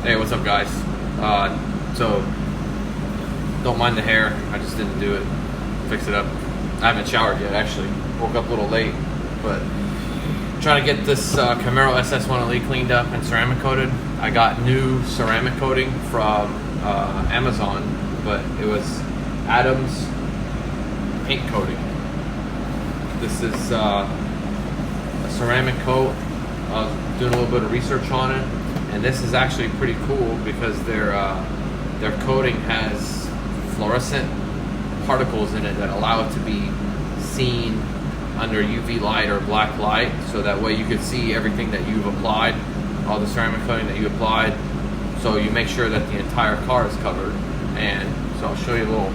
Hey, what's up, guys? So, don't mind the hair. I just didn't do it. Fix it up. I haven't showered yet, actually. Woke up a little late, but trying to get this Camaro SS1LE cleaned up and ceramic coated. I got new ceramic coating from Amazon, but it was Adam's paint coating. This is a ceramic coat. I was doing a little bit of research on it, and this is actually pretty cool because their coating has fluorescent particles in it that allow it to be seen under UV light or black light, so that way you can see everything that you've applied, all the ceramic coating that you applied, so you make sure that the entire car is covered. And so I'll show you a little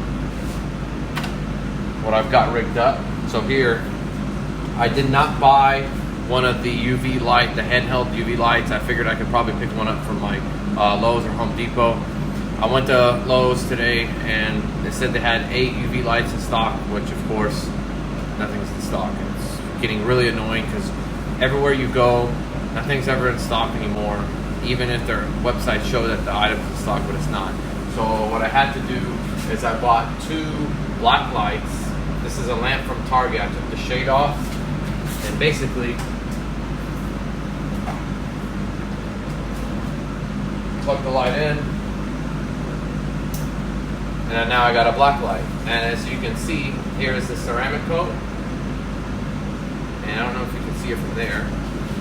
what I've got rigged up. So here, I did not buy one of the UV light, the handheld UV lights. I figured I could probably pick one up from my Lowe's or Home Depot. I went to Lowe's today and they said they had 8 UV lights in stock, which of course nothing's in stock. It's getting really annoying because everywhere you go, nothing's ever in stock anymore, even if their websites show that the item's in stock, but it's not. So what I had to do is I bought 2 black lights. This is a lamp from Target. I took the shade off and basically plug the light in, and now I got a black light. And as you can see, here is the ceramic coat, and I don't know if you can see it from there.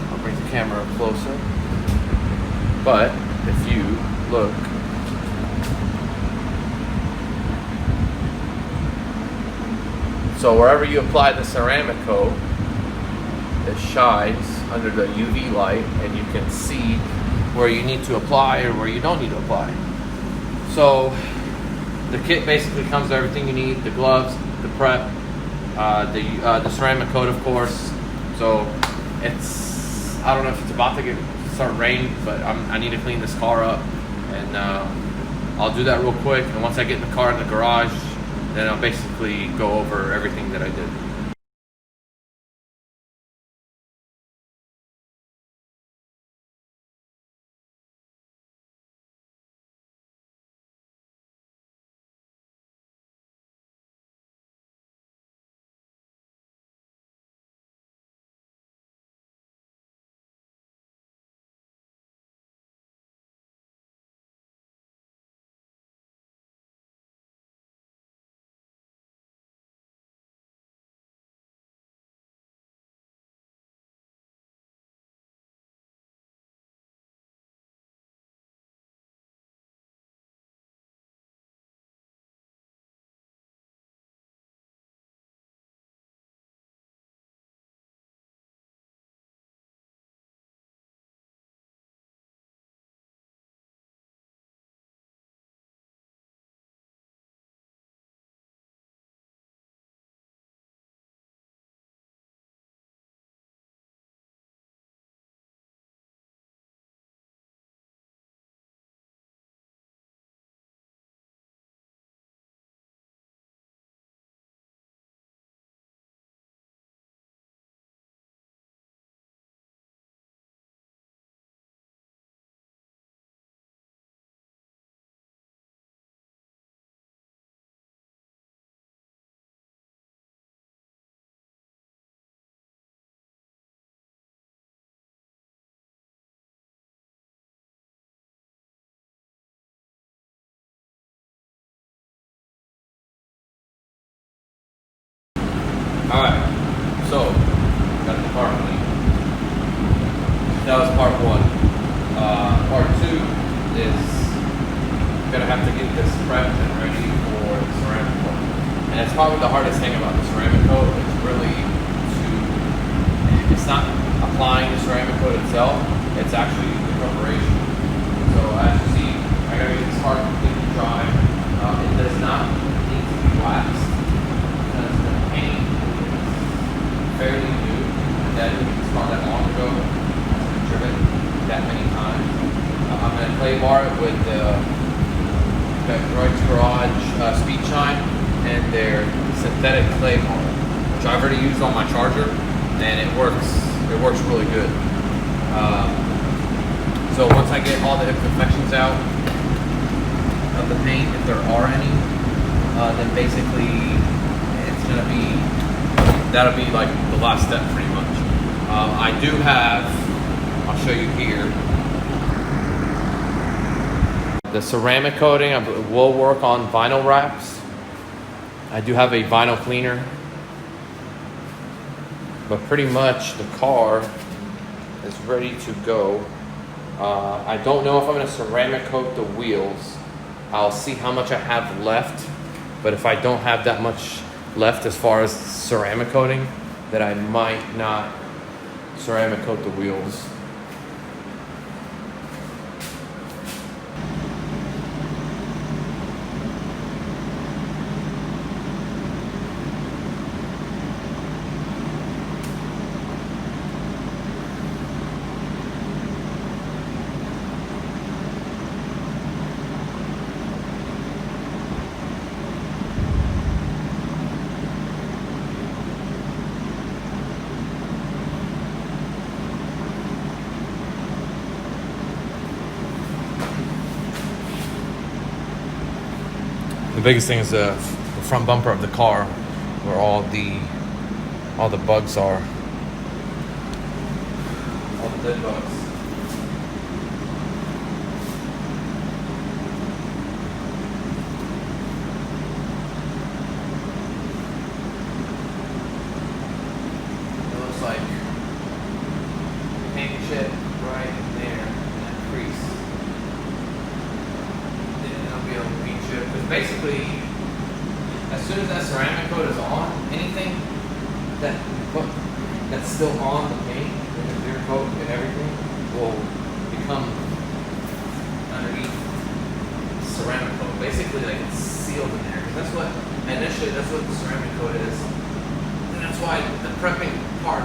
I'll bring the camera up closer, but if you look, so wherever you apply the ceramic coat, it shines under the UV light, and you can see where you need to apply or where you don't need to apply. So the kit basically comes with everything you need: the gloves, the prep, the ceramic coat, of course. So it's, I don't know if it's about to start raining, but I need to clean this car up, and I'll do that real quick. And once I get in the car in the garage, then I'll basically go over everything that I did. Alright, so got the car clean. That was part 1. Part 2 is gonna have to get this prepped and ready for the ceramic coat. And it's probably the hardest thing about the ceramic coat is really it's not applying the ceramic coat itself, it's actually the preparation. So as you see, I gotta get this car completely dry. It does not need to be waxed because the paint fairly new, and that didn't start that long ago. I've driven that many times. I'm going to clay bar it with the Droid's Garage speed chime and their synthetic clay bar, which I've already used on my Charger, and it works really good. So once I get all the imperfections out of the paint, if there are any, then basically it's gonna be, that'll be like the last step pretty much. I do have, I'll show you here, the ceramic coating. We'll work on vinyl wraps. I do have a vinyl cleaner, but pretty much the car is ready to go. I don't know if I'm gonna ceramic coat the wheels. I'll see how much I have left, but if I don't have that much left as far as ceramic coating, then I might not ceramic coat the wheels. The biggest thing is the front bumper of the car, where all the bugs are. All the dead bugs. It looks like paint chip right there in that crease. I'll be able to paint chip, because basically, as soon as that ceramic coat is on, anything that's still on the paint, the clear coat and everything, will become underneath ceramic coat. Basically, like it's sealed in there. Because that's what the ceramic coat is, and that's why the prepping part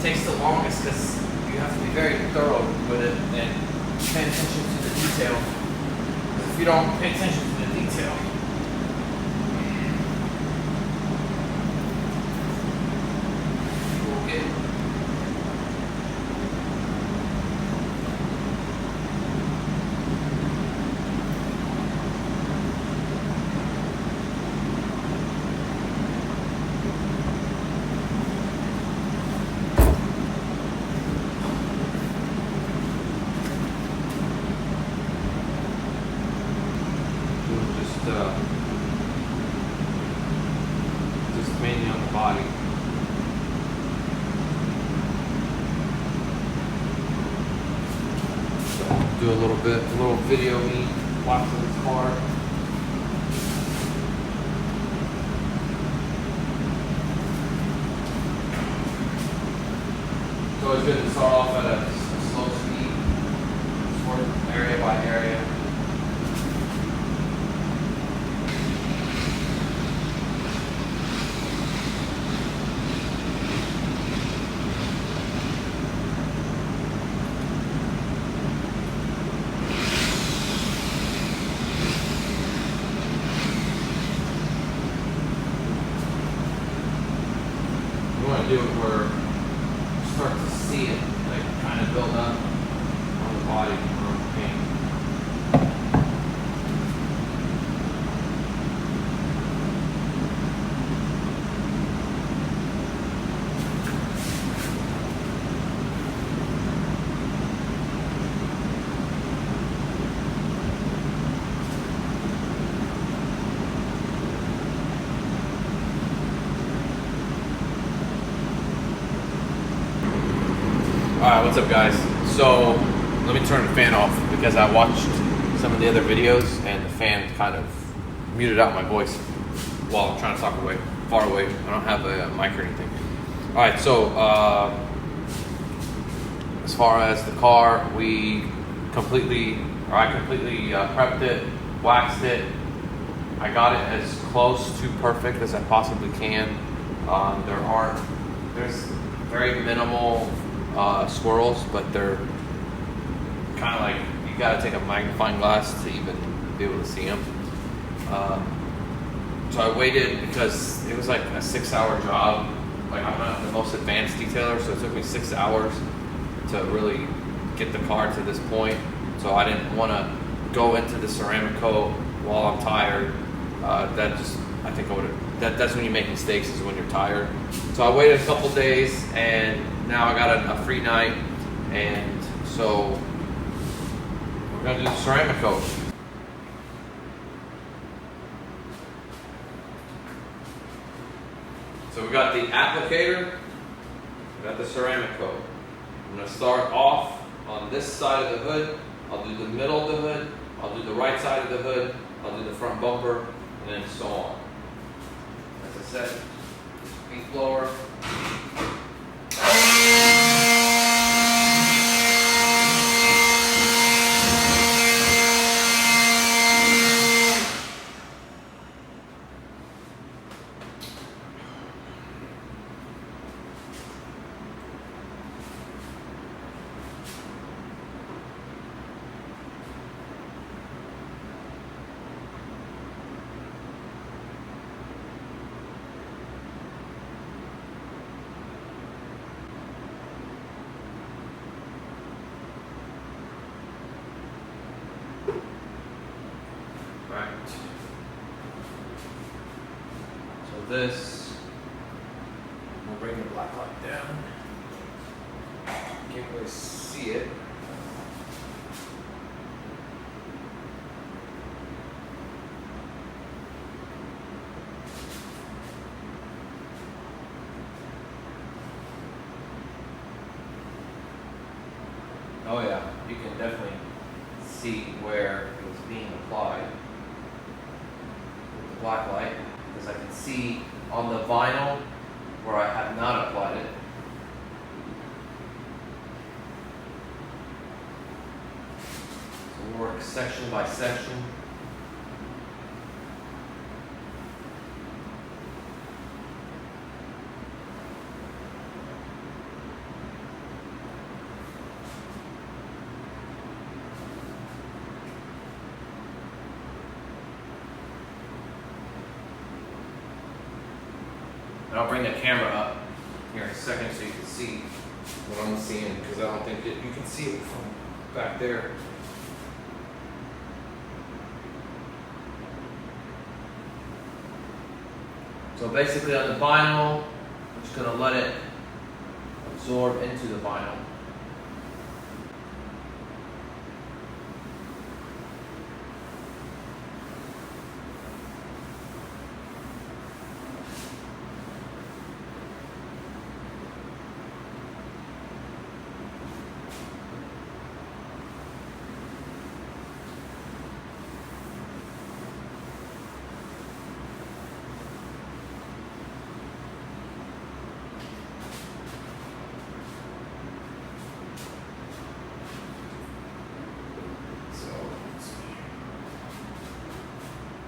takes the longest, because you have to be very thorough with it and pay attention to the detail. If you don't pay attention to the detail, you will get just mainly on the body. So do a little video me watching this car. It's always good to start off at a slow speed, sort of area by area. Do it where you start to see it like kind of build up on the body or on the paint. Alright, what's up guys? So, let me turn the fan off because I watched some of the other videos and the fan kind of muted out my voice while I'm trying to talk far away. I don't have a mic or anything. Alright, so as far as the car, I completely prepped it, waxed it. I got it as close to perfect as I possibly can. There's very minimal swirls, but they're kind of like, you gotta take a magnifying glass to even be able to see them. So I waited because it was like a 6-hour job. Like, I'm not the most advanced detailer, so it took me 6 hours to really get the car to this point, so I didn't want to go into the ceramic coat while I'm tired. I think that's when you make mistakes, is when you're tired. So I waited a couple days, and now I got a free night, and so we're gonna do the ceramic coat. So we got the applicator, we got the ceramic coat. I'm gonna start off on this side of the hood. I'll do the middle of the hood, I'll do the right side of the hood, I'll do the front bumper, and then so on. As I said, leaf blower. Right. So this, we'll bring the black light down. Can't really see it. Oh yeah, you can definitely see where it's being applied with the black light, because I can see on the vinyl where I have not applied it. So we'll work section by section. And I'll bring the camera up here in a second so you can see what I'm seeing, because I don't think that you can see it from back there. So basically on the vinyl, I'm just going to let it absorb into the vinyl.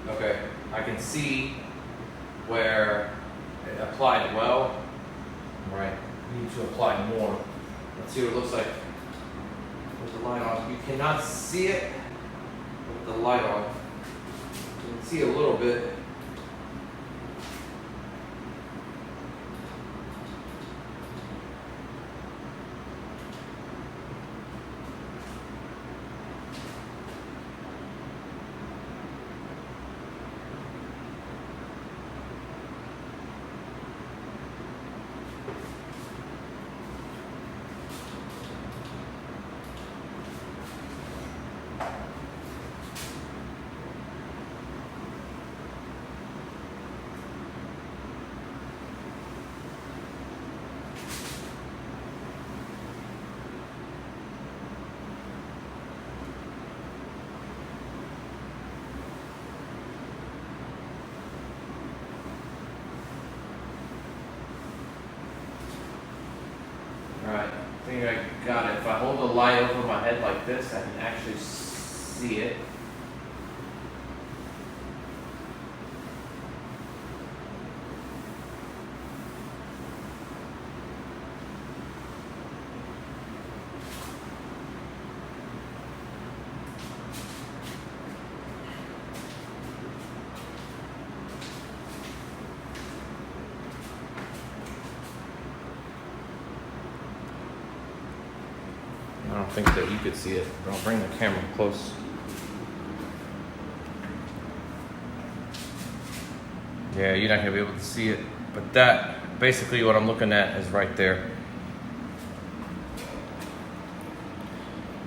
Okay, I can see where it applied well. Right, need to apply more. Let's see what it looks like with the light on. You cannot see it with the light on. You can see a little bit. Alright, I think I got it. If I hold the light over my head like this, I can actually see it. I don't think that you could see it, but I'll bring the camera close. Yeah, you're not gonna be able to see it, but that, basically what I'm looking at is right there.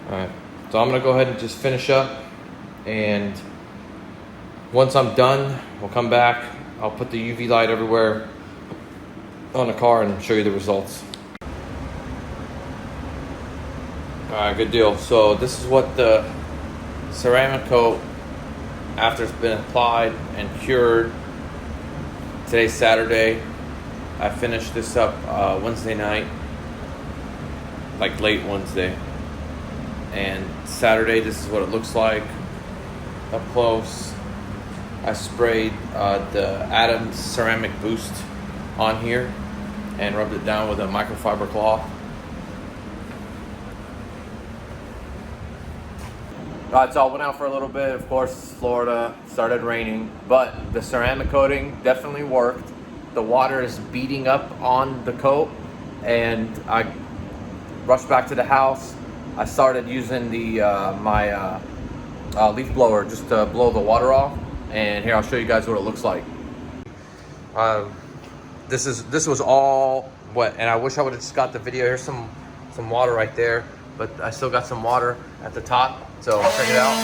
Alright, so I'm gonna go ahead and just finish up, and once I'm done, we'll come back. I'll put the UV light everywhere on the car and show you the results. Alright, good deal. So this is what the ceramic coat, after it's been applied and cured. Today's Saturday. I finished this up Wednesday night, like late Wednesday. And Saturday, this is what it looks like up close. I sprayed the Adams Ceramic Boost on here and rubbed it down with a microfiber cloth. So I went out for a little bit. Of course, Florida started raining, but the ceramic coating definitely worked. The water is beating up on the coat, and I rushed back to the house. I started using the my leaf blower just to blow the water off, and here I'll show you guys what it looks like. This was all wet, and I wish I would have just got the video. Here's some water right there, but I still got some water at the top, so check it out.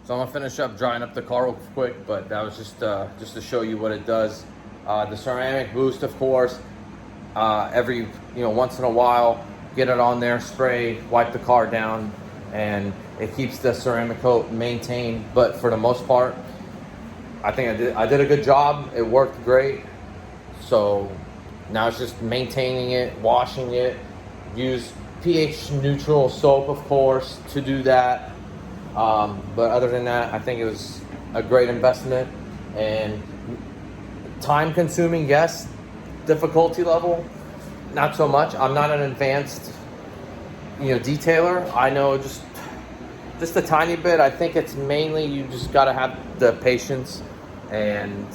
So I'm gonna finish up drying up the car real quick, but that was just to show you what it does. The ceramic boost, of course, every once in a while, get it on there, spray, wipe the car down, and it keeps the ceramic coat maintained. But for the most part, I think I did a good job. It worked great. So now it's just maintaining it, washing it. Use pH neutral soap, of course, to do that. But other than that, I think it was a great investment, and time consuming, yes. Difficulty level, not so much. I'm not an advanced, detailer. I know just a tiny bit. I think it's mainly you just got to have the patience and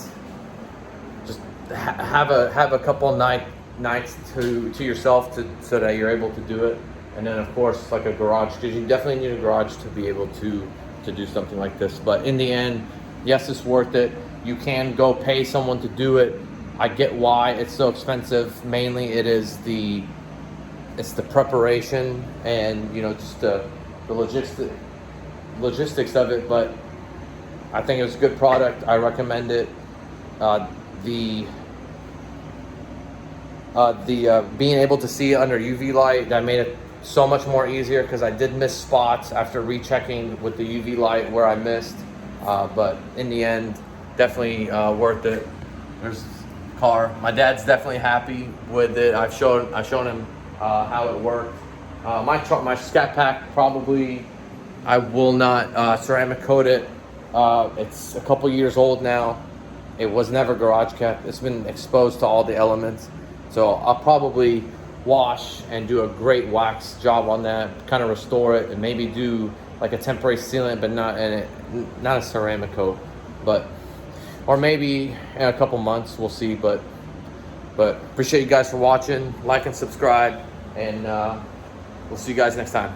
just have a couple nights to yourself so that you're able to do it. And then, of course, like a garage, because you definitely need a garage to be able to do something like this. But in the end, yes, it's worth it. You can go pay someone to do it. I get why it's so expensive. Mainly, it's the preparation and just the logistics of it. But I think it was a good product. I recommend it. Being able to see it under UV light, that made it so much more easier, because I did miss spots after rechecking with the UV light where I missed. But in the end, definitely worth it. There's the car. My dad's definitely happy with it. I've shown him how it worked. My Scat Pack, probably I will not ceramic coat it. It's a couple years old now. It was never garage kept. It's been exposed to all the elements. So I'll probably wash and do a great wax job on that, kind of restore it, and maybe do like a temporary sealant, but not a ceramic coat. Or maybe in a couple months, we'll see. But appreciate you guys for watching. Like and subscribe, and we'll see you guys next time.